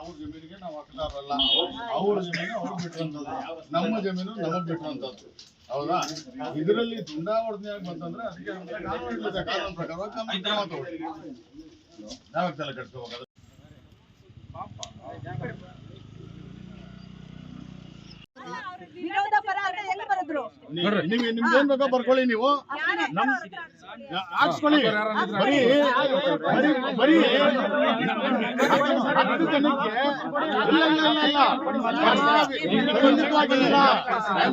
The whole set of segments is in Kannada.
ಅವ್ರ ಜಮೀನಿಗೆ ನಾವು ಹಕ್ಕದಾರಲ್ಲ, ಅವ್ರ ಜಮೀನು ಅವ್ರಿಗೆ ಬಿಟ್ಟಿರುವಂತದ್ದು, ನಮ್ಮ ಜಮೀನು ನಮಗ್ ಬಿಟ್ಟಿರುವಂತದ್ದು. ಹೌದಾ? ಇದರಲ್ಲಿ ದುಂಡಾವರ್ತನೆಯಾಗಿ ಬಂತಂದ್ರೆ ಅದಕ್ಕೆ ಕಾನೂನು ಪ್ರಕಾರವಾಗಿ ಕ್ರಮ ತಗೊಳ್ಳಿ. ನಾವೇ ತಲೆ ಕಟ್ಕೋಬೇಕಾದ್ರೆ ವಿರೋಧ ಪರ ಅಂತ ಹೆಂಗ್ ಬರೆದ್ರು? ನಿಮ್ಗೇನ್ ಬೇಕೋ ಬರ್ಕೊಳ್ಳಿ, ನೀವು ಹಾಕ್ಸ್ಕೊಳ್ಳಿ. ಬರೀ ಬರೀ 10 ಜನಕ್ಕೆ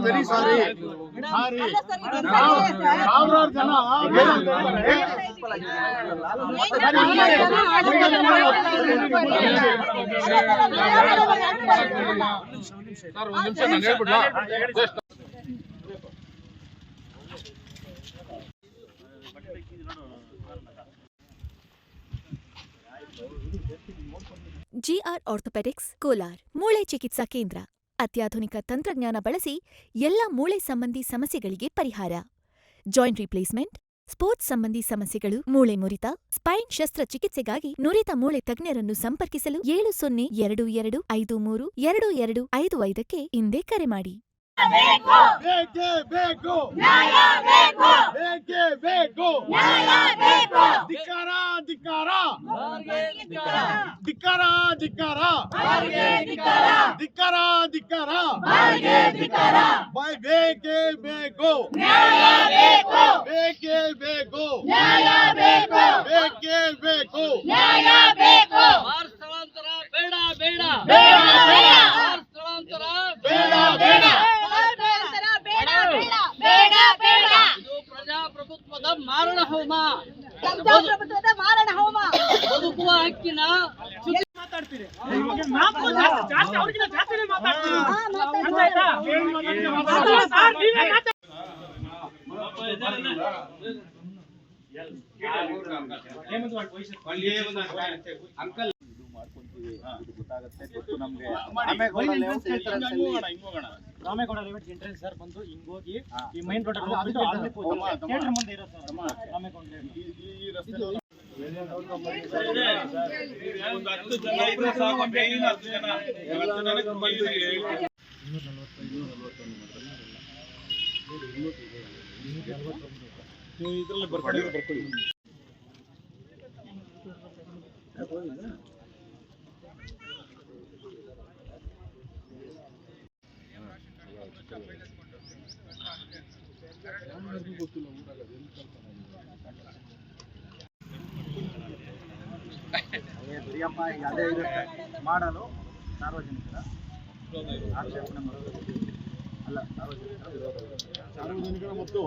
ವೆರಿ ಸಾರಿ ಸಾವಿರಾರು ಜನ ಜಿಆರ್ ಆರ್ಥೋಪೆಡಿಕ್ಸ್ ಕೋಲಾರ್ ಮೂಳೆ ಚಿಕಿತ್ಸಾ ಕೇಂದ್ರ ಅತ್ಯಾಧುನಿಕ ತಂತ್ರಜ್ಞಾನ ಬಳಸಿ ಎಲ್ಲ ಮೂಳೆ ಸಂಬಂಧಿ ಸಮಸ್ಯೆಗಳಿಗೆ ಪರಿಹಾರ. ಜಾಯಿಂಟ್ ರಿಪ್ಲೇಸ್ಮೆಂಟ್, ಸ್ಪೋರ್ಟ್ಸ್ ಸಂಬಂಧಿ ಸಮಸ್ಯೆಗಳು, ಮೂಳೆ ಮುರಿತ, ಸ್ಪೈನ್ ಶಸ್ತ್ರಚಿಕಿತ್ಸೆಗಾಗಿ ನುರಿತ ಮೂಳೆ ತಜ್ಞರನ್ನು ಸಂಪರ್ಕಿಸಲು 7022532255ಕ್ಕೆ ಹಿಂದೆ ಕರೆ ಮಾಡಿ. ಬೇಕೇ ಬೇಕು, ನ್ಯಾಯ ಬೇಕು, ಬೇಕೇ ಬೇಕು, ನ್ಯಾಯ ಬೇಕು. ಧಿಕ್ಕಾರ ಧಿಕ್ಕಾರ ಧಿಕ್ಕಾರ ಧಿಕ್ಕಾರ ಧಿಕ್ಕಾರ ಧಿಕ್ಕಾರ ಧಿಕ್ಕಾರ ಬೇಕೇ ಬೇಕು, ನ್ಯಾಯ ಬೇಕು, ಬೇಕೇ ಬೇಕು, ನ್ಯಾಯ ಬೇಕು, ಬೇಕೇ ಬೇಕು, ನ್ಯಾಯ ಬೇಕು. ಸ್ಥಳಾಂತರ ಬೇಡ ಬೇಡ ಬೇಡ ಸ್ಥಳಾಂತರ ಬೇಡ ಬೇಡ ಪ್ರಜಾಪ್ರಭುತ್ವದ ಮಾರಣ ಹೋಮ, ಪ್ರಜಾಪ್ರಭುತ್ವದ ಮಾರಣ ಹೋಮ. ಬದುಕುವ ಹಕ್ಕಿನ ಮಾತಾಡ್ತೀರಿ ಜಾಸ್ತಿ ಅವ್ರಿಗಿಂತ ಜಾಸ್ತಿನೇ ಮಾತಾಡ್ತೀರಿ. ರಾಮೇಗೌಡ ಲೇಔಟ್ ಎಂಟ್ರೆನ್ಸ್ ಸರ್ ಬಂದು ಹಿಂಗೋಗಿ ಈ ಮೈನ್ ರೋಡ್ ಥಿಯೇಟರ್ ಮುಂದೆ ಇರೋ ಸರ್ ರಾಮೇಗೌಡ ಇದರಲ್ಲಿ ಬರ್ಕೊಳ್ಳಿ. ಅದೇ ಇರುತ್ತೆ ಮಾಡಲು ಸಾರ್ವಜನಿಕರ ಆಕ್ಷೇಪಣೆ ಮಾಡೋದು ಅಲ್ಲ, ಸಾರ್ವಜನಿಕರ ಮತ್ತು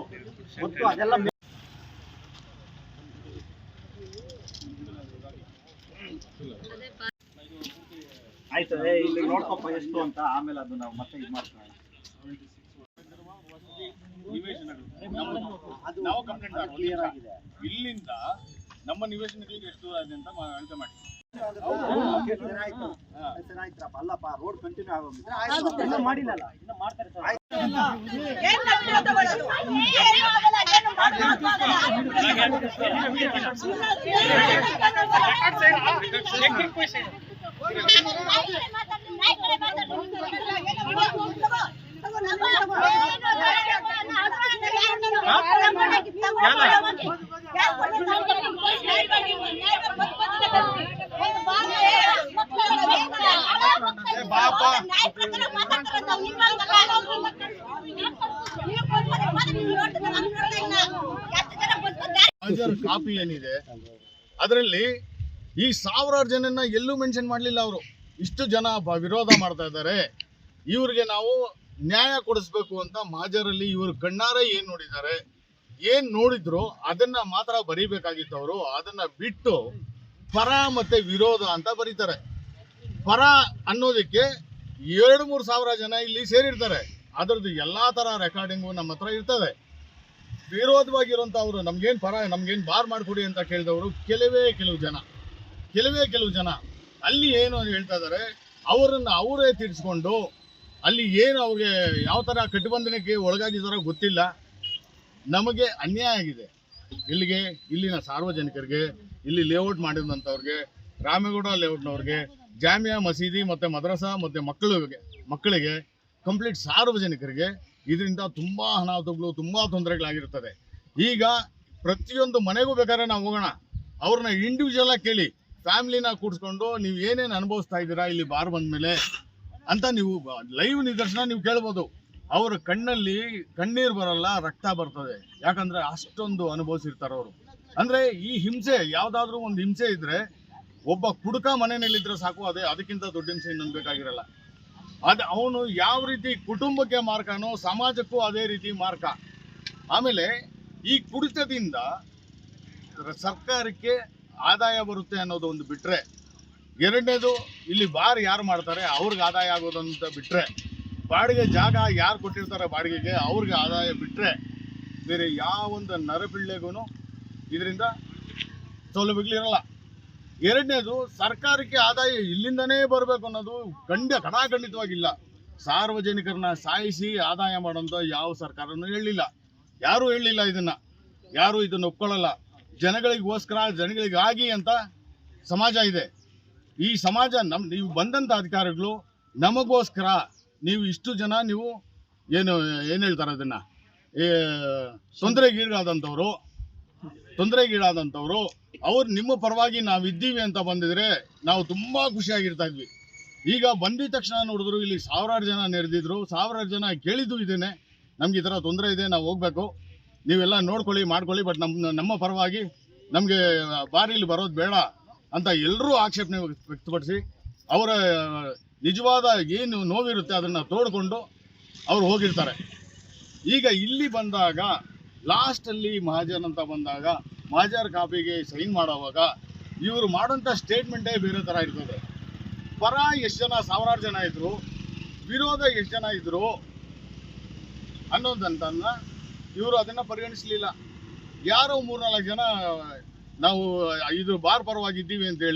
ಅದೆಲ್ಲ ಆಯ್ತು. ಇಲ್ಲಿ ನೋಡ್ಕೊಪ್ಪ ಎಷ್ಟು ಅಂತ, ಆಮೇಲೆ ಅದು ನಾವು ಮತ್ತೆ ಇದು ಮಾಡ್ತೀವಿ. ನಾವು ಕಂಪ್ಲೇಂಟ್ ಕ್ಲಿಯರ್ ಆಗಿದೆ. ಇಲ್ಲಿಂದ ನಮ್ಮ ನಿವೇಶನಗಳಿಗೆ ಎಷ್ಟು ದೂರ ಇದೆ ಅಂತ ಅಳತೆ ಮಾಡಿ. ಆಯ್ತಪ್ಪ, ಅಲ್ಲಪ್ಪ ರೋಡ್ ಕಂಟಿನ್ಯೂ ಆಗೋಗಿದ್ರೆ ಮಾಡಿಲ್ಲಲ್ಲ, ಇನ್ನು ಮಾಡ್ತಾರೆ ಸರ್. ಕಾಪಿ ಏನಿದೆ ಅದರಲ್ಲಿ ಈ ಸಾವಿರಾರು ಜನನ ಎಲ್ಲೂ ಮೆನ್ಷನ್ ಮಾಡಲಿಲ್ಲ. ಅವರು ಇಷ್ಟು ಜನ ವಿರೋಧ ಮಾಡ್ತಾ ಇದ್ದಾರೆ, ಇವ್ರಿಗೆ ನಾವು ನ್ಯಾಯ ಕೊಡಿಸ್ಬೇಕು ಅಂತ ಮಾಜರಲ್ಲಿ ಇವರು ಕಣ್ಣಾರೆ ಏನ್ ನೋಡಿದ್ದಾರೆ, ಏನ್ ನೋಡಿದ್ರು ಅದನ್ನ ಮಾತ್ರ ಬರೀಬೇಕಾಗಿತ್ತು. ಅವರು ಅದನ್ನ ಬಿಟ್ಟು ಪರ ಮತ್ತೆ ವಿರೋಧ ಅಂತ ಬರೀತಾರೆ. ಪರ ಅನ್ನೋದಕ್ಕೆ 2-3 ಸಾವಿರ ಜನ ಇಲ್ಲಿ ಸೇರಿರ್ತಾರೆ, ಅದರದ್ದು ಎಲ್ಲಾ ತರ ರೆಕಾರ್ಡಿಂಗು ನಮ್ಮ ಹತ್ರ ಇರ್ತದೆ. ವಿರೋಧವಾಗಿರುವಂಥವ್ರು ನಮ್ಗೇನು ಪರ, ನಮ್ಗೇನು ಬಾರ್ ಮಾಡಿಕೊಡಿ ಅಂತ ಕೇಳಿದವರು ಕೆಲವೇ ಕೆಲವು ಜನ ಅಲ್ಲಿ ಏನು ಹೇಳ್ತಾ ಇದ್ದಾರೆ, ಅವರನ್ನು ಅವರೇ ತೀರಿಸ್ಕೊಂಡು ಅಲ್ಲಿ ಏನು ಅವ್ರಿಗೆ ಯಾವ ಥರ ಕಟ್ಟುಬಂಧನಕ್ಕೆ ಒಳಗಾಗಿದ್ದಾರೋ ಗೊತ್ತಿಲ್ಲ. ನಮಗೆ ಅನ್ಯಾಯ ಆಗಿದೆ. ಇಲ್ಲಿನ ಸಾರ್ವಜನಿಕರಿಗೆ, ಇಲ್ಲಿ ಲೇಔಟ್ ಮಾಡಿದಂಥವ್ರಿಗೆ, ರಾಮೇಗೌಡ ಲೇಔಟ್ನವ್ರಿಗೆ, ಜಾಮಿಯಾ ಮಸೀದಿ ಮತ್ತು ಮದ್ರಸಾ ಮತ್ತು ಮಕ್ಕಳಿಗೆ ಕಂಪ್ಲೀಟ್ ಸಾರ್ವಜನಿಕರಿಗೆ ಇದರಿಂದ ತುಂಬ ಅನಾಹುತಗಳು ತುಂಬ ತೊಂದರೆಗಳಾಗಿರ್ತದೆ. ಈಗ ಪ್ರತಿಯೊಂದು ಮನೆಗೂ ಬೇಕಾದ್ರೆ ನಾವು ಹೋಗೋಣ, ಅವ್ರನ್ನ ಇಂಡಿವಿಜುವಲ್ ಆಗಿ ಕೇಳಿ, ಫ್ಯಾಮಿಲಿನ ಕೂಡಿಸ್ಕೊಂಡು ನೀವು ಏನೇನು ಅನುಭವಿಸ್ತಾ ಇದ್ದೀರಾ ಇಲ್ಲಿ ಬಾರ್ ಬಂದಮೇಲೆ ಅಂತ ನೀವು ಲೈವ್ ನಿದರ್ಶನ ನೀವು ಕೇಳ್ಬೋದು. ಅವ್ರ ಕಣ್ಣಲ್ಲಿ ಕಣ್ಣೀರು ಬರಲ್ಲ, ರಕ್ತ ಬರ್ತದೆ. ಯಾಕಂದರೆ ಅಷ್ಟೊಂದು ಅನುಭವಿಸಿರ್ತಾರೆ ಅವರು. ಅಂದರೆ ಈ ಹಿಂಸೆ, ಯಾವುದಾದ್ರೂ ಒಂದು ಹಿಂಸೆ ಇದ್ದರೆ ಒಬ್ಬ ಕುಡುಕ ಮನೆಯಲ್ಲಿದ್ದರೆ ಸಾಕು, ಅದಕ್ಕಿಂತ ದೊಡ್ಡ ಹಿಂಸೆ ಇನ್ನೊಂದು ಬೇಕಾಗಿರಲ್ಲ. ಅವನು ಯಾವ ರೀತಿ ಕುಟುಂಬಕ್ಕೆ ಮಾರ್ಕನೋ ಸಮಾಜಕ್ಕೂ ಅದೇ ರೀತಿ ಮಾರ್ಕ. ಆಮೇಲೆ ಈ ಕುಡಿತದಿಂದ ಸರ್ಕಾರಕ್ಕೆ ಆದಾಯ ಬರುತ್ತೆ ಅನ್ನೋದು ಒಂದು ಬಿಟ್ಟರೆ, ಎರಡನೇದು ಇಲ್ಲಿ ಬಾರ್ ಯಾರು ಮಾಡ್ತಾರೆ ಅವ್ರಿಗೆ ಆದಾಯ ಆಗೋದು ಅಂತ ಬಿಟ್ಟರೆ, ಬಾಡಿಗೆ ಜಾಗ ಯಾರು ಕೊಟ್ಟಿರ್ತಾರೆ ಬಾಡಿಗೆಗೆ ಅವ್ರಿಗೆ ಆದಾಯ ಬಿಟ್ಟರೆ ಬೇರೆ ಯಾವೊಂದು ನರಪಿಳ್ಳೆಗೂ ಇದರಿಂದ ಸೌಲಭ್ಯಗಳಿರಲ್ಲ. ಎರಡನೇದು, ಸರ್ಕಾರಕ್ಕೆ ಆದಾಯ ಇಲ್ಲಿಂದನೇ ಬರಬೇಕು ಅನ್ನೋದು ಖಂಡಿತವಾಗಿಲ್ಲ. ಸಾರ್ವಜನಿಕರನ್ನ ಸಾಯಿಸಿ ಆದಾಯ ಮಾಡೋಂಥ ಯಾವ ಸರ್ಕಾರನೂ ಹೇಳಲಿಲ್ಲ, ಯಾರೂ ಹೇಳಲಿಲ್ಲ. ಯಾರೂ ಇದನ್ನು ಒಪ್ಕೊಳ್ಳಲ್ಲ. ಜನಗಳಿಗೋಸ್ಕರ, ಜನಗಳಿಗಾಗಿ ಅಂತ ಸಮಾಜ ಇದೆ. ಈ ಸಮಾಜ ನೀವು ಬಂದಂಥ ಅಧಿಕಾರಿಗಳು ನಮಗೋಸ್ಕರ, ನೀವು ಇಷ್ಟು ಜನ ನೀವು ಏನು ಹೇಳ್ತಾರೆ ಅದನ್ನು ತೊಂದರೆಗೀಡಾದಂಥವ್ರು ಅವ್ರು ನಿಮ್ಮ ಪರವಾಗಿ ನಾವಿದ್ದೀವಿ ಅಂತ ಬಂದಿದ್ರೆ ನಾವು ತುಂಬ ಖುಷಿಯಾಗಿರ್ತಾ ಇದ್ವಿ. ಈಗ ಬಂದಿದ ತಕ್ಷಣ ನೋಡಿದ್ರು ಇಲ್ಲಿ ಸಾವಿರಾರು ಜನ ನೆರೆದಿದ್ರು, ಸಾವಿರಾರು ಜನ ಕೇಳಿದ್ದು ಇದೇನೆ, ನಮ್ಗೆ ಈ ಥರ ತೊಂದರೆ ಇದೆ, ನಾವು ಹೋಗಬೇಕು, ನೀವೆಲ್ಲ ಮಾಡ್ಕೊಳ್ಳಿ, ಬಟ್ ನಮ್ಮ ಪರವಾಗಿ ನಮಗೆ ಬಾರಿಲಿ ಬರೋದು ಬೇಡ ಅಂತ ಎಲ್ಲರೂ ಆಕ್ಷೇಪಣೆ ವ್ಯಕ್ತಪಡಿಸಿ ಅವರ ನಿಜವಾದ ಏನು ನೋವಿರುತ್ತೆ ಅದನ್ನು ತೋಡ್ಕೊಂಡು ಅವ್ರು ಹೋಗಿರ್ತಾರೆ. ಈಗ ಇಲ್ಲಿ ಬಂದಾಗ ಲಾಸ್ಟಲ್ಲಿ ಮಹಾಜನ್ ಅಂತ ಬಂದಾಗ ಮಹಾಜರ್ ಕಾಪಿಗೆ ಸೈನ್ ಮಾಡೋವಾಗ ಇವರು ಮಾಡೋಂಥ ಸ್ಟೇಟ್ಮೆಂಟೇ ಬೇರೆ ಥರ ಇರ್ತದೆ. ಪರ ಎಷ್ಟು ಜನ, ಸಾವಿರಾರು ಜನ ಇದ್ರು, ವಿರೋಧ ಎಷ್ಟು ಜನ ಇದ್ರು ಅನ್ನೋದಂತನ್ನ ಇವರು ಅದನ್ನು ಪರಿಗಣಿಸಲಿಲ್ಲ. ಯಾರೋ 3-4 ಜನ ನಾವು ಇದು ಬಾರ್ ಪರವಾಗಿದ್ದೀವಿ ಅಂತೇಳಿ